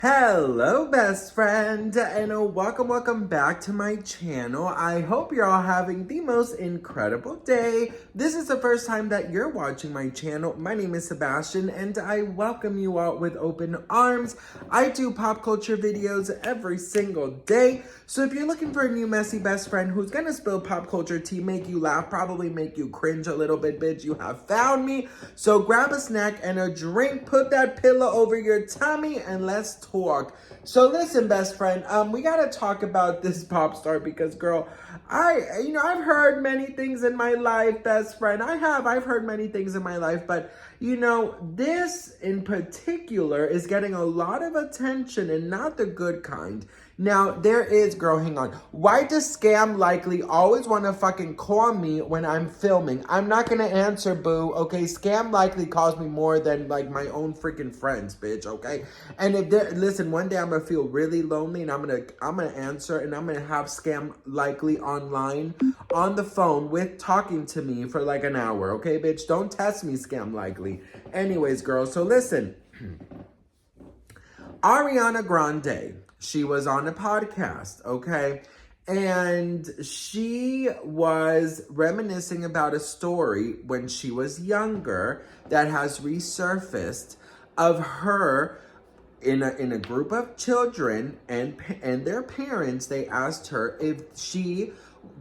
Hello, best friend, and welcome back to my channel. I hope you're all having the most incredible day. This is the first time that you're watching my channel. My name is Sebastian, and I welcome you all with open arms. I do pop culture videos every single day, so if you're looking for a new messy best friend who's gonna spill pop culture tea, make you laugh, probably make you cringe a little bit, bitch, you have found me. So grab a snack and a drink, put that pillow over your tummy, and let's talk. So listen, best friend, we gotta talk about this pop star because, girl, I've heard many things in my life, best friend. I've heard many things in my life, but this in particular is getting a lot of attention and not the good kind. Now, girl, hang on. Why does Scam Likely always want to fucking call me when I'm filming? I'm not going to answer, boo, okay? Scam Likely calls me more than, like, my own freaking friends, bitch, okay? And listen, one day I'm going to feel really lonely and I'm going to answer and I'm going to have Scam Likely online on the phone talking to me for like an hour, okay, bitch? Don't test me, Scam Likely. Anyways, girl, so listen. Ariana Grande, she was on a podcast, okay? And she was reminiscing about a story when she was younger that has resurfaced of her in a group of children and their parents. They asked her if she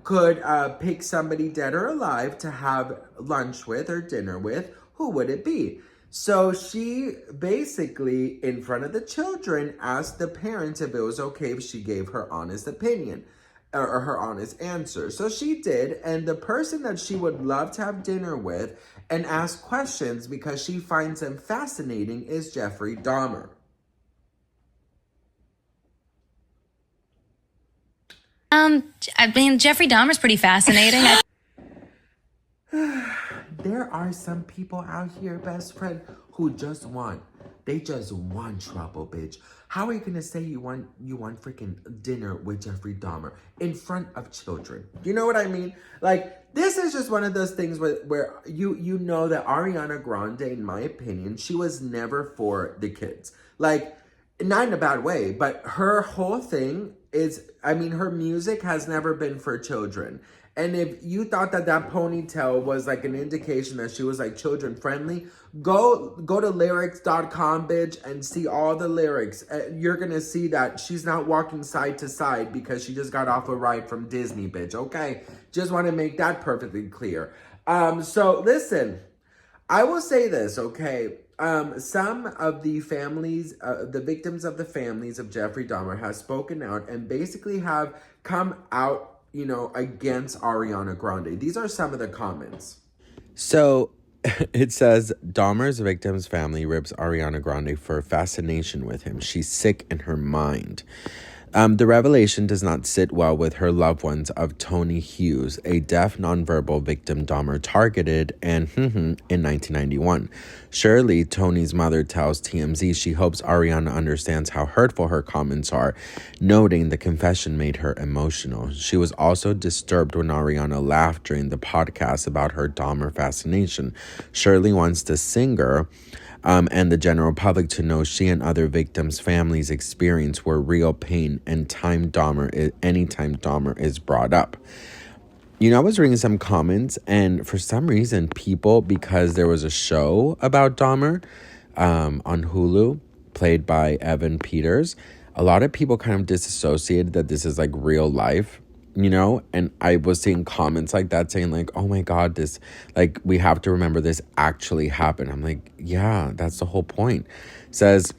could pick somebody dead or alive to have lunch with or dinner with. Who would it be? So she basically, in front of the children, asked the parents if it was okay if she gave her honest opinion or her honest answer. So she did, and the person that she would love to have dinner with and ask questions because she finds them fascinating is Jeffrey Dahmer. I mean, Jeffrey Dahmer's pretty fascinating. There are some people out here, best friend, who just want trouble, bitch. How are you gonna say you want freaking dinner with Jeffrey Dahmer in front of children? You know what I mean? Like, this is just one of those things where you know that Ariana Grande, in my opinion, she was never for the kids. Like, not in a bad way, but her whole thing is, her music has never been for children. And if you thought that ponytail was like an indication that she was like children friendly, go to lyrics.com, bitch, and see all the lyrics. You're going to see that she's not walking side to side because she just got off a ride from Disney, bitch, okay? Just want to make that perfectly clear. So listen, I will say this, okay? Some of the families, the victims of the families of Jeffrey Dahmer have spoken out and basically have come out, against Ariana Grande. These are some of the comments. So it says, Dahmer's victim's family rips Ariana Grande for fascination with him. She's sick in her mind. The revelation does not sit well with her loved ones of Tony Hughes, a deaf nonverbal victim Dahmer targeted in 1991. Shirley, Tony's mother, tells TMZ she hopes Ariana understands how hurtful her comments are, noting the confession made her emotional. She was also disturbed when Ariana laughed during the podcast about her Dahmer fascination. Shirley wants the singer and the general public to know she and other victims' families' experience were real pain anytime Dahmer is brought up. I was reading some comments, and for some reason, people, because there was a show about Dahmer on Hulu, played by Evan Peters, a lot of people kind of disassociated that this is like real life. And I was seeing comments like that saying like, oh my God, this, like, we have to remember this actually happened. I'm like, yeah, that's the whole point. Says,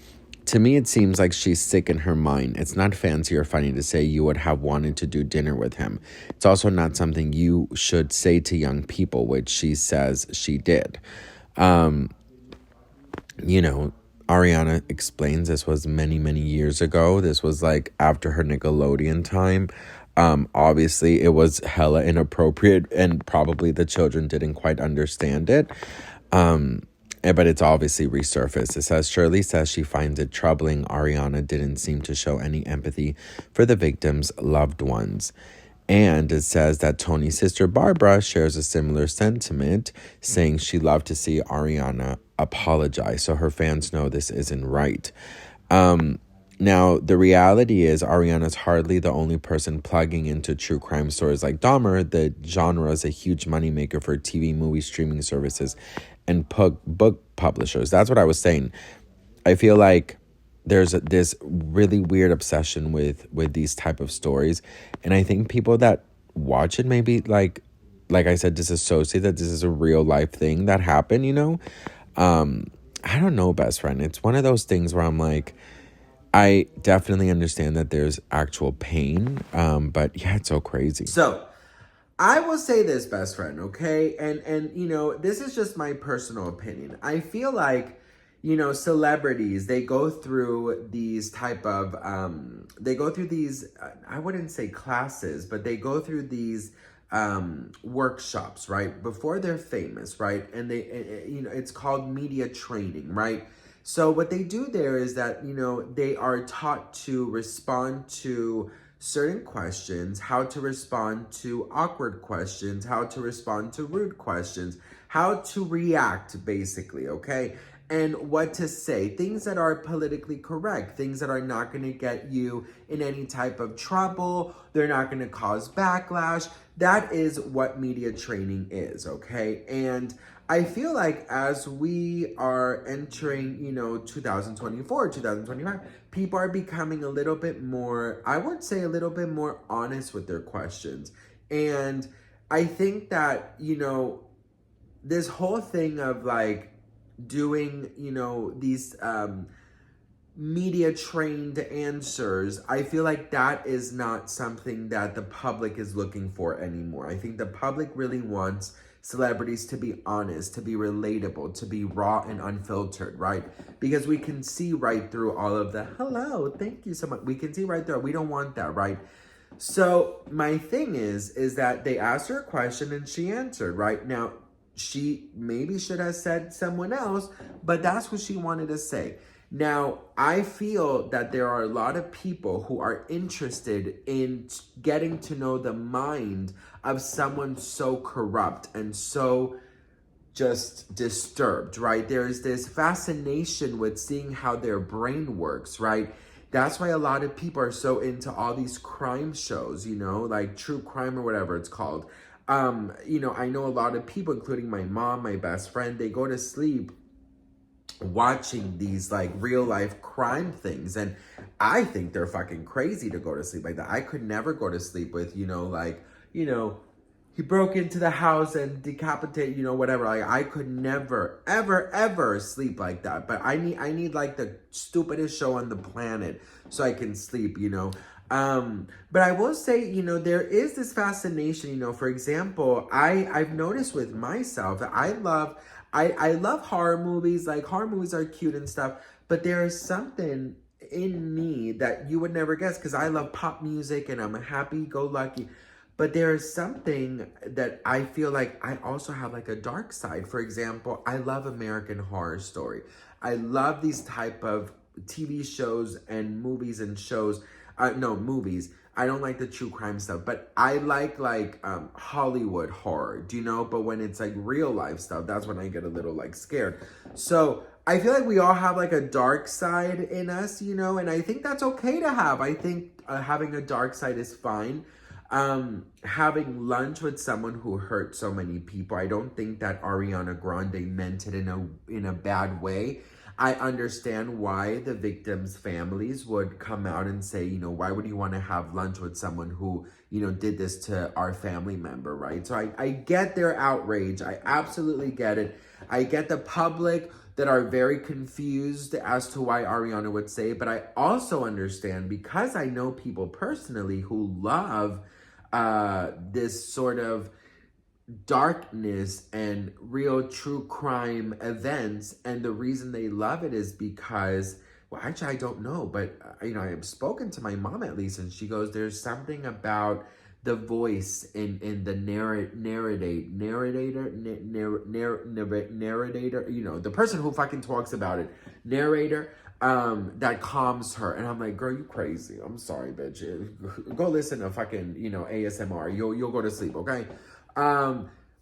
to me, it seems like she's sick in her mind. It's not fancy or funny to say you would have wanted to do dinner with him. It's also not something you should say to young people, which she says she did. Ariana explains this was many, many years ago. This was like after her Nickelodeon time. Obviously, it was hella inappropriate and probably the children didn't quite understand it. But it's obviously resurfaced. It says, Shirley says she finds it troubling Ariana didn't seem to show any empathy for the victims' loved ones. And it says that Tony's sister Barbara shares a similar sentiment, saying she loved to see Ariana apologize so her fans know this isn't right. Now, the reality is Ariana's hardly the only person plugging into true crime stories like Dahmer. The genre is a huge moneymaker for TV, movie streaming services, and book publishers. That's what I was saying. I feel like there's this really weird obsession with these type of stories, and I think people that watch it maybe like I said, disassociate that this is a real life thing that happened. I don't know, best friend. It's one of those things where I'm like, I definitely understand that there's actual pain, but yeah, it's so crazy. So, I will say this, best friend, okay? And this is just my personal opinion. I feel like, celebrities, they go through these type of, I wouldn't say classes, but they go through these workshops, right? Before they're famous, right? And it's called media training, right? So what they do there is that, they are taught to respond to certain questions, how to respond to awkward questions, how to respond to rude questions, how to react, basically, okay? And what to say, things that are politically correct, things that are not going to get you in any type of trouble, they're not going to cause backlash. That is what media training is, okay? And I feel like as we are entering, 2024, 2025, people are becoming a little bit more, I would say a little bit more honest with their questions. And I think that, this whole thing of like doing, these media trained answers, I feel like that is not something that the public is looking for anymore. I think the public really wants celebrities to be honest, to be relatable, to be raw and unfiltered, right? Because we can see right through all of the, hello, thank you so much. We can see right there. We don't want that, right? So my thing is that they asked her a question and she answered, right? Now, she maybe should have said someone else, but that's what she wanted to say. Now, I feel that there are a lot of people who are interested in getting to know the mind of someone so corrupt and so just disturbed, right? There's this fascination with seeing how their brain works, right? That's why a lot of people are so into all these crime shows, like true crime or whatever it's called. I know a lot of people, including my mom, my best friend, they go to sleep watching these like real life crime things, and I think they're fucking crazy to go to sleep like that. I could never go to sleep with, he broke into the house and decapitated, whatever. Like I could never, ever, ever sleep like that. But I need like the stupidest show on the planet so I can sleep, But I will say, there is this fascination, for example, I've noticed with myself that I love horror movies. Like horror movies are cute and stuff, but there is something in me that you would never guess because I love pop music and I'm a happy-go-lucky. But there is something that I feel like I also have like a dark side. For example, I love American Horror Story. I love these type of TV shows and movies and shows. No, movies. I don't like the true crime stuff, but I like Hollywood horror, do you know? But when it's like real life stuff, that's when I get a little like scared. So I feel like we all have like a dark side in us, and I think that's okay to have. I think having a dark side is fine. Having lunch with someone who hurt so many people, I don't think that Ariana Grande meant it in a bad way. I understand why the victims' families would come out and say, why would you want to have lunch with someone who, did this to our family member, right? So I get their outrage. I absolutely get it. I get the public that are very confused as to why Ariana would say it, but I also understand because I know people personally who love this sort of darkness and real true crime events, and the reason they love it is because, well, actually I don't know, but I have spoken to my mom at least, and she goes, there's something about the voice in the narrator, the person who fucking talks about it, narrator, that calms her. And I'm like, girl, you crazy. I'm sorry, bitch. Go listen to fucking, ASMR. You'll go to sleep, okay?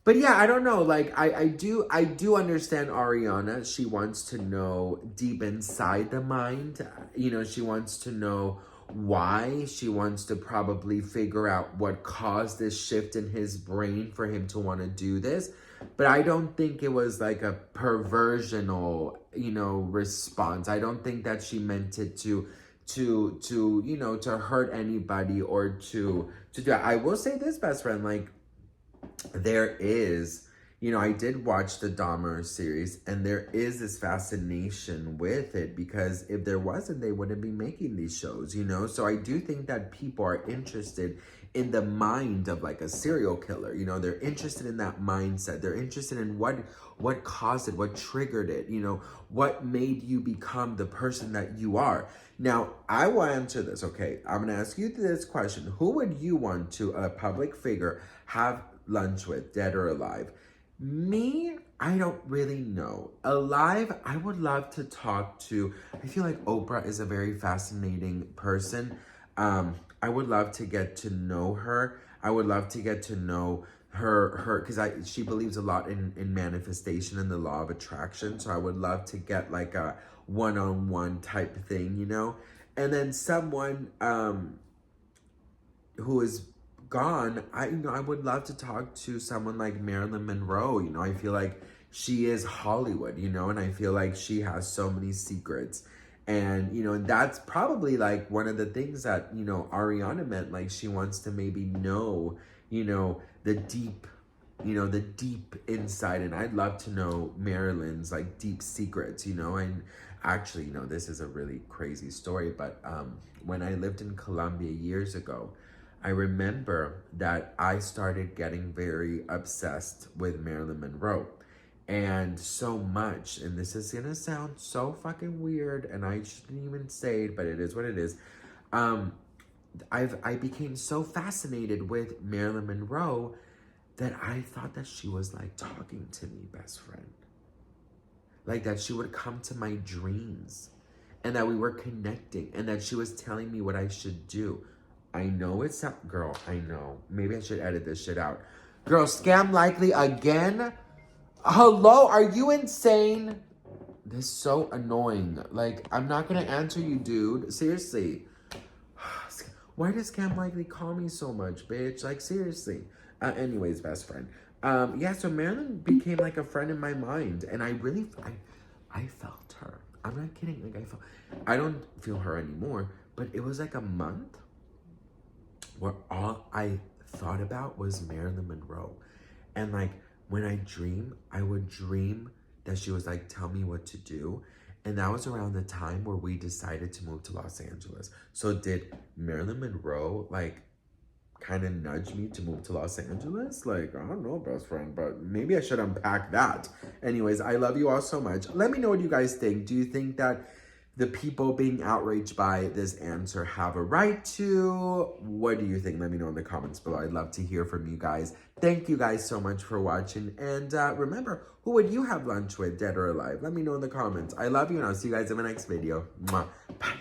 But yeah, I don't know. Like I do understand Ariana. She wants to know deep inside the mind. You know, she wants to know why. She wants to probably figure out what caused this shift in his brain for him to want to do this. But I don't think it was like a perversional, you know, response. I don't think that she meant it to you know, to hurt anybody or to do. I will say this, best friend, like there is, you know, I did watch the Dahmer series, and there is this fascination with it, because if there wasn't, they wouldn't be making these shows, you know? So I do think that people are interested in the mind of like a serial killer, you know? They're interested in that mindset. They're interested in what caused it, what triggered it, you know? What made you become the person that you are? Now, I will answer this, okay? I'm gonna ask you this question. Who would you want to, a public figure, have lunch with, dead or alive? Me, I don't really know. Alive, I would love to talk to, I feel like Oprah is a very fascinating person. I would love to get to know her. I would love to get to know her, because she believes a lot in manifestation and the law of attraction. So I would love to get like a one-on-one type thing, you know? And then someone who is gone, I would love to talk to someone like Marilyn Monroe. You know, I feel like she is Hollywood, you know, and I feel like she has so many secrets. And, you know, and that's probably like one of the things that, you know, Ariana meant, like she wants to maybe know, you know, the deep inside. And I'd love to know Marilyn's like deep secrets, you know. And actually, you know, this is a really crazy story, but when I lived in Colombia years ago, I remember that I started getting very obsessed with Marilyn Monroe. And so much, and this is gonna sound so fucking weird, and I shouldn't even say it, but it is what it is. I became so fascinated with Marilyn Monroe that I thought that she was like talking to me, best friend. Like that she would come to my dreams, and that we were connecting, and that she was telling me what I should do. I know it's not, girl, I know. Maybe I should edit this shit out. Girl, scam likely again? Hello, are you insane? This is so annoying. Like, I'm not gonna answer you, dude. Seriously. Why does Scam Likely call me so much, bitch? Like, seriously. Anyways, best friend. Yeah, so Marilyn became like a friend in my mind. And I really, I felt her. I'm not kidding. Like, I don't feel her anymore. But it was like a month where all I thought about was Marilyn Monroe. And like, when I dream, I would dream that she was like, tell me what to do. And that was around the time where we decided to move to Los Angeles. So did Marilyn Monroe like kind of nudge me to move to Los Angeles? Like, I don't know, best friend, but maybe I should unpack that. Anyways, I love you all so much. Let me know what you guys think. Do you think that the people being outraged by this answer have a right to? What do you think? Let me know in the comments below. I'd love to hear from you guys. Thank you guys so much for watching. And remember, who would you have lunch with, dead or alive? Let me know in the comments. I love you, and I'll see you guys in my next video. Mwah. Bye.